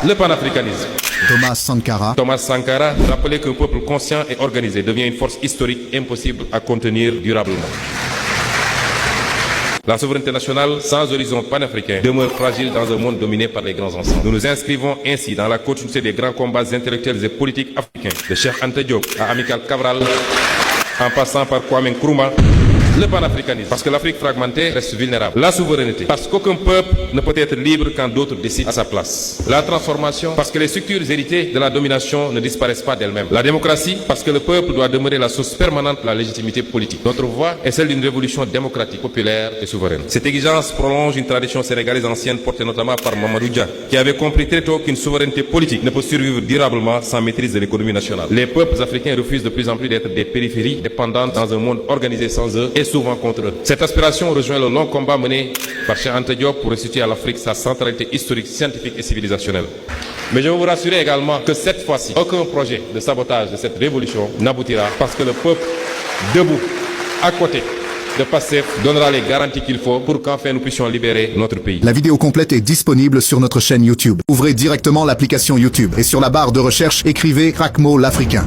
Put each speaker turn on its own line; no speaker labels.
Le panafricanisme.
Thomas Sankara.
Thomas Sankara rappelait qu'un peuple conscient et organisé devient une force historique impossible à contenir durablement. La souveraineté nationale sans horizon panafricain demeure fragile dans un monde dominé par les grands ensembles. Nous nous inscrivons ainsi dans la continuité des grands combats intellectuels et politiques africains, de Cheikh Anta Diop à Amilcar Cabral, en passant par Kwame Nkrumah. Le panafricanisme, parce que l'Afrique fragmentée reste vulnérable. La souveraineté, parce qu'aucun peuple ne peut être libre quand d'autres décident à sa place. La transformation, parce que les structures héritées de la domination ne disparaissent pas d'elles-mêmes. La démocratie, parce que le peuple doit demeurer la source permanente de la légitimité politique. Notre voie est celle d'une révolution démocratique, populaire et souveraine. Cette exigence prolonge une tradition sénégalaise ancienne portée notamment par Mamadou Dia, qui avait compris très tôt qu'une souveraineté politique ne peut survivre durablement sans maîtrise de l'économie nationale. Les peuples africains refusent de plus en plus d'être des périphéries dépendantes dans un monde organisé sans eux et souvent contre eux. Cette aspiration rejoint le long combat mené par Cheikh Anta Diop pour restituer à l'Afrique sa centralité historique, scientifique et civilisationnelle. Mais je veux vous rassurer également que cette fois-ci, aucun projet de sabotage de cette révolution n'aboutira parce que le peuple, debout, à côté de PASTEF, donnera les garanties qu'il faut pour qu'enfin nous puissions libérer notre pays.
La vidéo complète est disponible sur notre chaîne YouTube. Ouvrez directement l'application YouTube et sur la barre de recherche, écrivez Krakmo l'Africain.